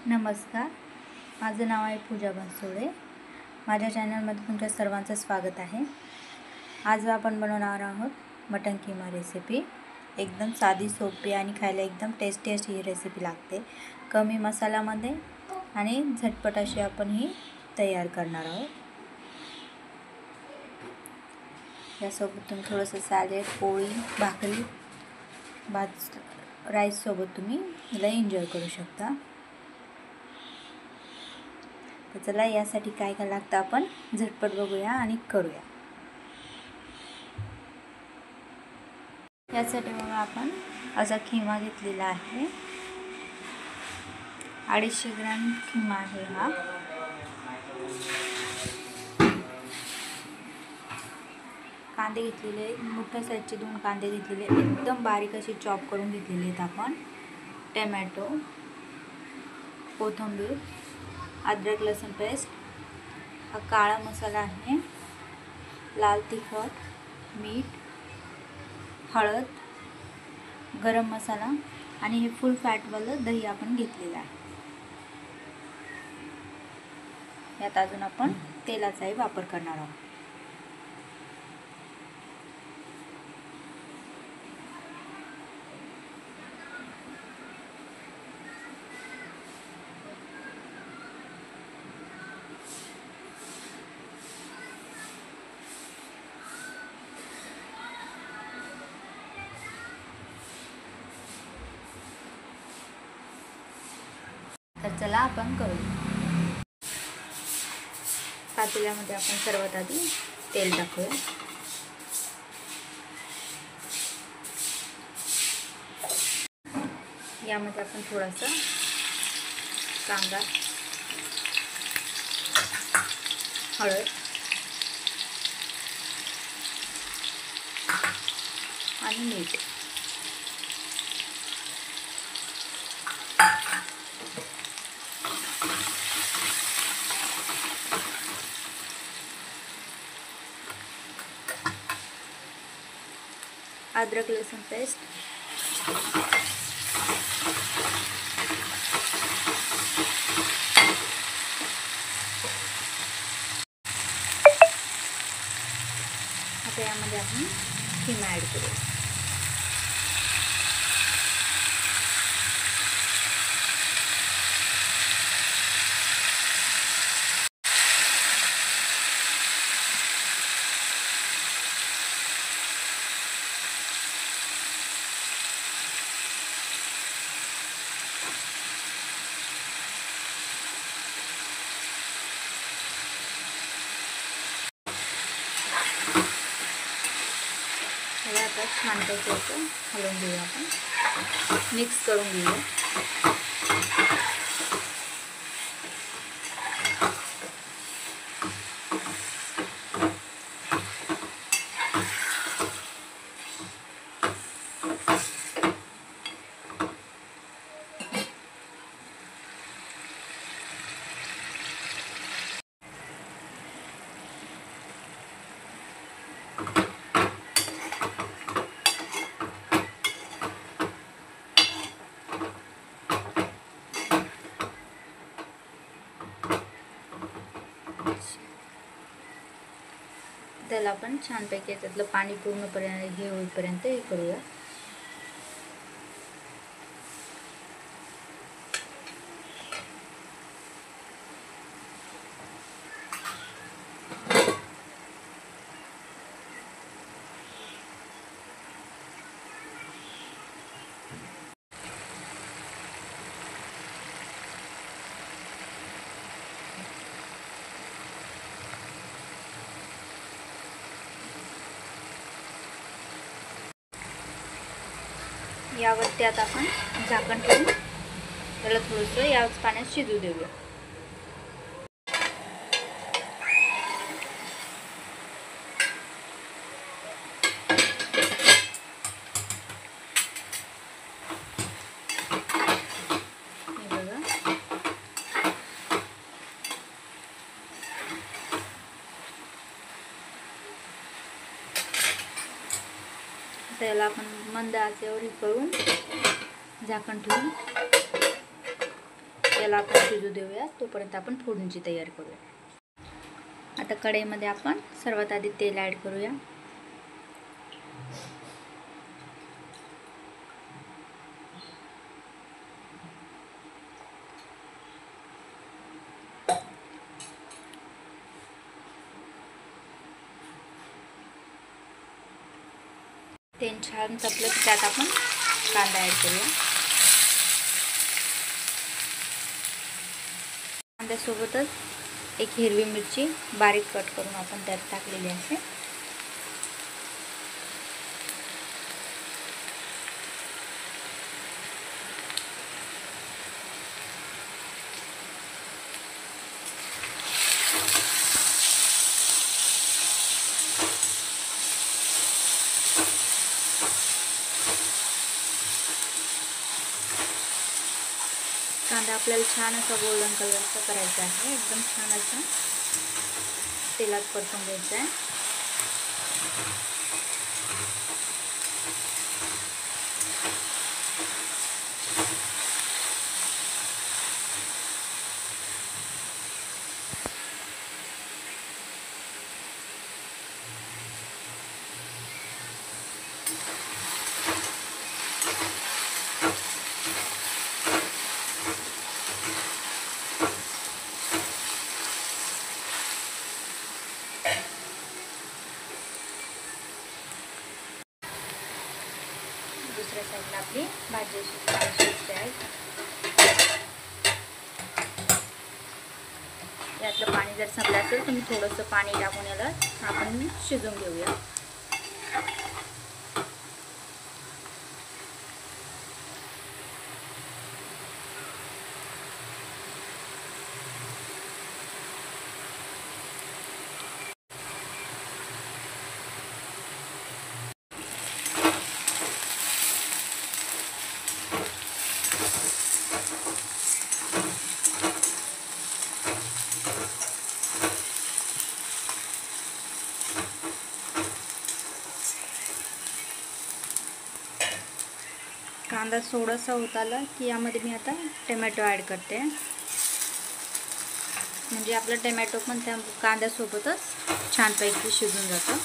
नमस्कार, माझं नाव आहे पूजा बनसोडे। माझ्या चॅनलमध्ये तुमच्या सर्वांचं स्वागत आहे। आज आपण बनवणार आहोत मटन कीमा रेसिपी। एकदम साधी, सोपी आणि खायला एकदम टेस्टी अशी ही रेसिपी लागते। कमी मसाल्यामध्ये आणि झटपट अशी आपण ही तयार करणार आहोत। यासोबत तुम्ही थोडंसं सॅलेड, पोळी, भाकरी, भात, राईस सोबत तुम्ही याला एन्जॉय करू शकता। तर चला यासाठी काय काय लागतं आपण झटपट बघूया आणि करूया। यासाठी मग आपण असा खिमा घेतलेला आहे। 250 ग्रॅम खिमा आहे हा। कांदे घेतलेले, मोठ्या साईजचे 2 कांदे घेतलेले, एकदम बारीक असे चॉप करून घेतलेले आहेत आपण। टोमॅटो, कोथिंबीर, अद्रक लसूण पेस्ट, हा काळा मसाला आहे, लाल तिखट, मीठ, हळद, गरम मसाला आणि हे फुल फॅटवालं दही आपण घेतलेलं आहे। यात अजून आपण तेलाचाही वापर करणार आहोत। तर चला आपण करूया। पातेल्यामध्ये आपण सर्वात आधी तेल टाकूया। यामध्ये आपण थोडासा कांदा, हळद आणि मीठ, अद्रक लसूण पेस्ट, आता यामध्ये आपण खिमा ॲड करूया। त्याला आता छानपैकी असं हलवून घेऊया, आपण मिक्स करून घेऊया। त्याला आपण छानपैकी त्यातलं पाणी पूर्णपर्यंत हे होईपर्यंत हे करूया। यावरती आता आपण झाकण ठेवून त्याला थोडंसं याच पाण्यात शिजू देऊया। त्याला आपण मंद आचेवर हे करून झाकण ठेवून याला आपण शिजू देऊया, तोपर्यंत आपण फोडणीची तयारी करूया। आता कढईमध्ये आपण सर्वात आधी तेल ॲड करूया। तेल छान तपलं की त्यात आपण कांदा ॲड करूया। कांद्यासोबतच एक हिरवी मिरची बारीक कट करून आपण त्यात टाकलेली आहे। कांदा आपल्याला छान असा गोल्डन कलरचा करायचा आहे, एकदम छान असा तेलात परतून घ्यायचा आहे। दुसऱ्या साईडला आपली भाजी शिजते आहे। यातलं पाणी जर संपलं असेल तर मी थोडंसं पाणी टाकून याला आपण शिजवून घेऊया। कांदा थोडासा होत आला की यामध्ये मी आता टोमॅटो ॲड करते, म्हणजे आपला टोमॅटो पण त्या कांद्यासोबतच छानपैकी शिजून जातं।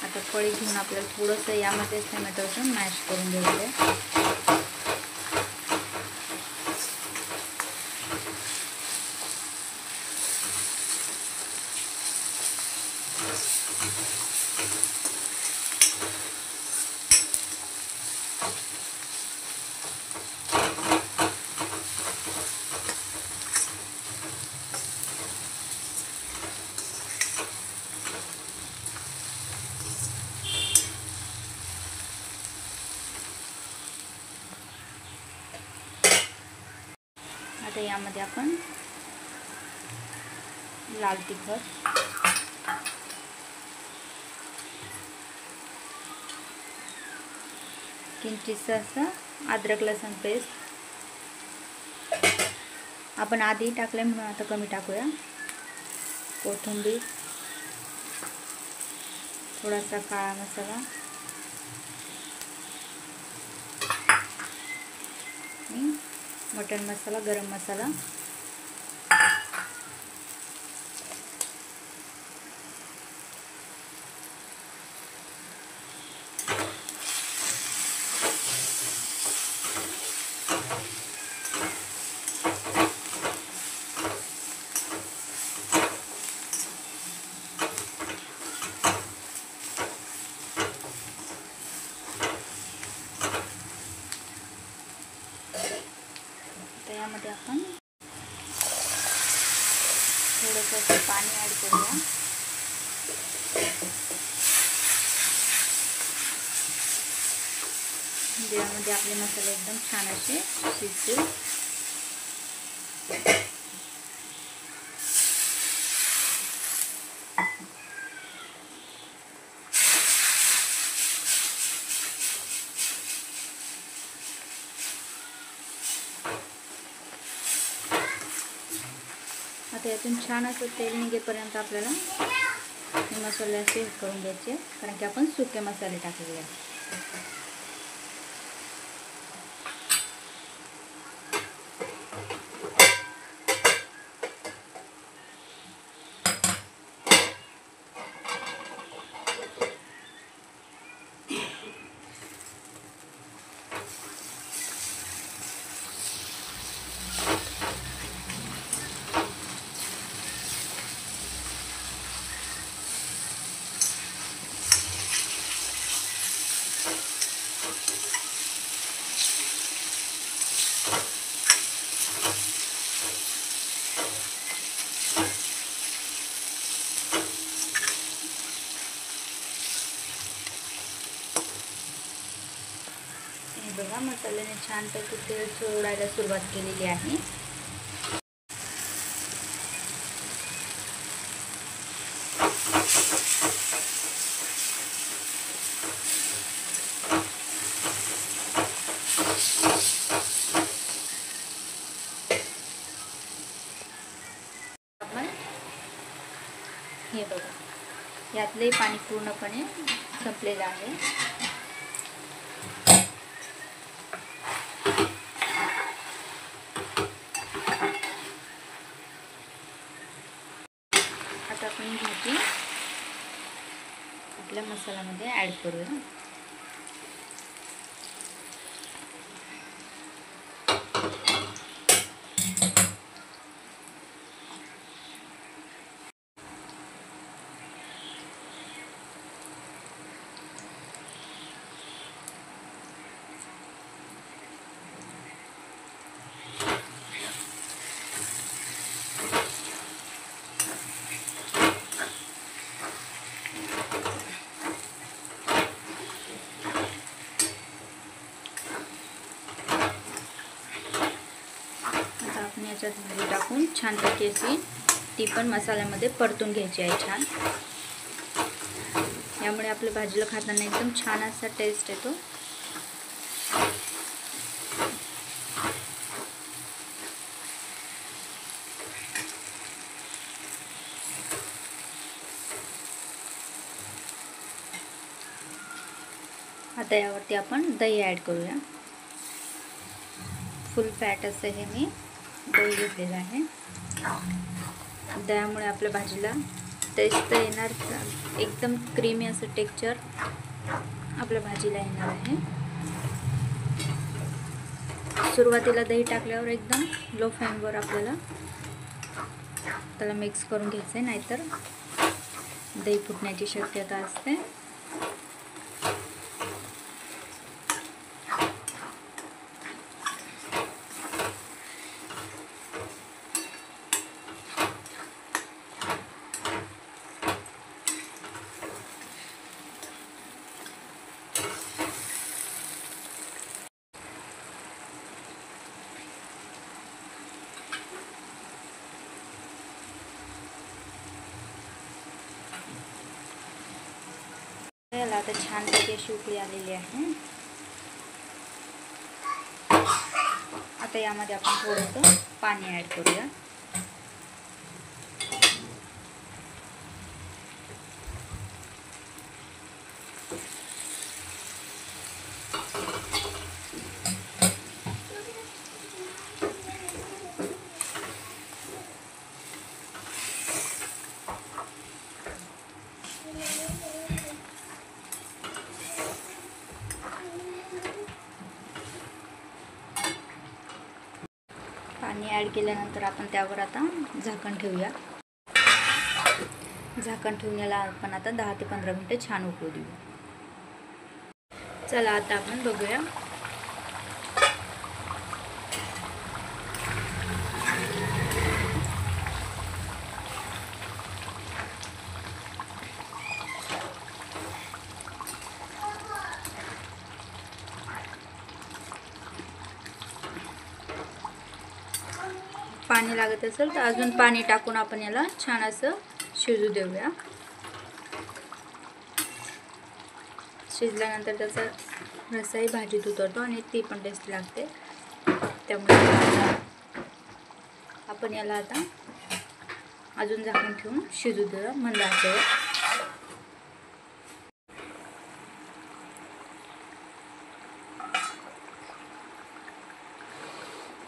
आता कढई घेऊन आपल्याला थोडंसं यामध्ये टोमॅटोचं मॅश करून घ्यायचं आहे। आता यामध्ये आपण लाल तिखट, किंचितसं असं अद्रक लसूण पेस्ट, आपण आधी टाकले म्हणून आता कमी टाकूया, कोथिंबीर, थोडासा काळा मसाला, मटन मसाला, गरम मसाला, यामध्ये आपण थोडंसं पाणी ॲड करूया. यामध्ये आपले मसाले एकदम छान असे शिजतील. आता यातून छान असं तेल निघेपर्यंत आपल्याला हे मसाले असे करून घ्यायचे, कारण की आपण सुके मसाले टाकलेले आहेत. बघा, मसाल्याने छानपैकी तेल सोडायला सुरुवात केलेली आहे. आपण हे बघा, यातले पाणी पूर्णपणे संपलेलं आहे. आता आपण भाजी आपल्या मसाल्यामध्ये ॲड करूया. याच्यात भाजी टाकून छानपैकी अशी ती पण मसाल्यामध्ये परतून घ्यायची आहे छान. यामुळे आपल्या भाजीला खाताना एकदम छान असा टेस्ट येतो. आता यावरती आपण दही ॲड करूया. फुल फॅट असं हे मी दही घेतलेलं आहे. दह्यामुळे आपल्या भाजीला टेस्ट येणार, एकदम क्रीमी असं टेक्स्चर आपल्या भाजीला येणार आहे. सुरुवातीला दही टाकल्यावर एकदम लो फ्लेमवर आपल्याला त्याला मिक्स करून घ्यायचं आहे, नाहीतर दही फुटण्याची शक्यता असते. याला आता छानपैकी अशी उकळी आलेली आहे. आता यामध्ये आपण थोडंसं पाणी ॲड करूया. पाणी ॲड केल्यानंतर आपण त्यावर आता झाकण ठेवूया. झाकण ठेवून याला आपण आता 10 ते 15 मिनिटे छान उकळू देऊ. चला आता आपण बघूया. पाणी लागत असेल तर अजून पाणी टाकून आपण याला छान असं शिजू देऊया. शिजल्यानंतर त्याचा रसाही भाजीत उतरतो आणि ती पण टेस्ट लागते. त्यामुळे आपण याला आता अजून झाकून ठेवून शिजू देऊया मंद आचेवर.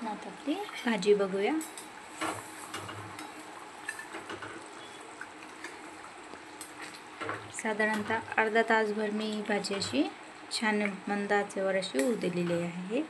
आता आपली भाजी बघूया. साधारणतः अर्धा तासभर मी ही भाजी अशी छान मंद आचेवर अशी होऊ दिलेली आहे.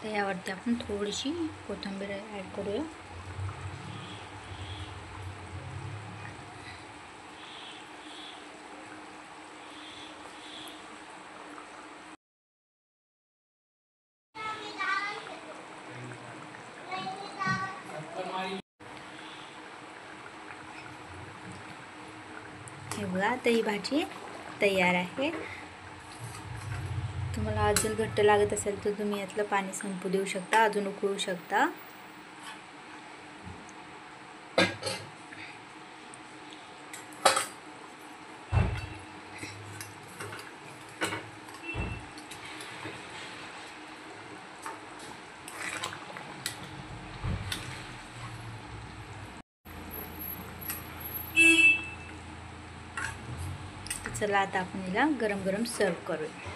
तर यावरती आपण थोडीशी कोथिंबीर ॲड करूया. हे बघा, आता ही भाजी तयार आहे. तुम्हाला अजून घट्ट लागत असेल तर तुम्ही यातलं पाणी संपू देऊ शकता, अजून उकळू शकता. चला आता आपण याला गरम गरम सर्व करूया.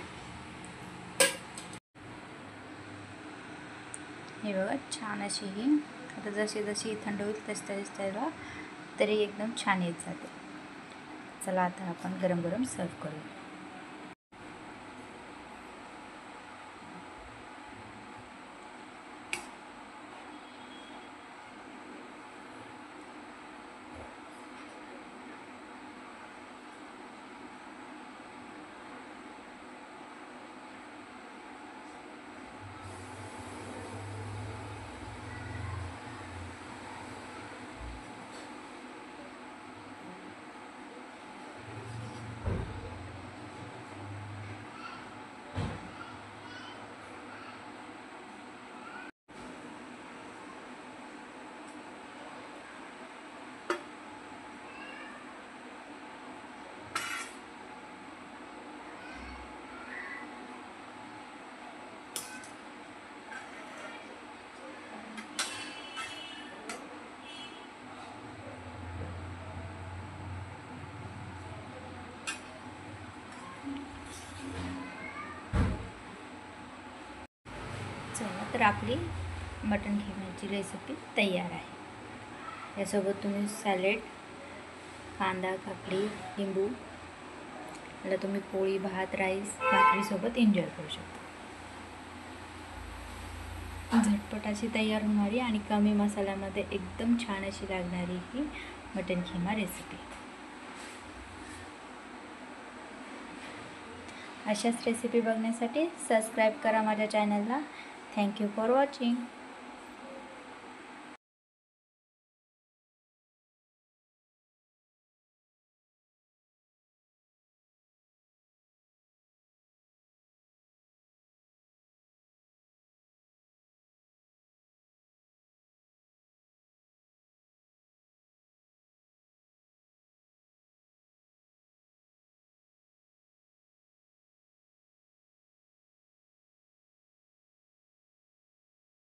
हे बघा, छान अशी ही आता जशी जशी थंड होईल तशी त्याला तरी एकदम छान येत जाते. चला आता आपण गरम गरम सर्व करूया. चला तर आपली मटण खिम्याची रेसिपी तयार आहे. यासोबत तुम्ही सॅलेड, कांदा, काकडी, लिंबू याला तुम्ही पोळी, भात, राईस, भाकरीसोबत एन्जॉय करू शकता. झटपट अशी तयार होणारी आणि कमी मसाल्यामध्ये एकदम छान अशी लागणारी ही मटण खिमा रेसिपी. अशाच रेसिपी बघण्यासाठी सबस्क्राईब करा माझ्या चॅनलला. Thank you for watching.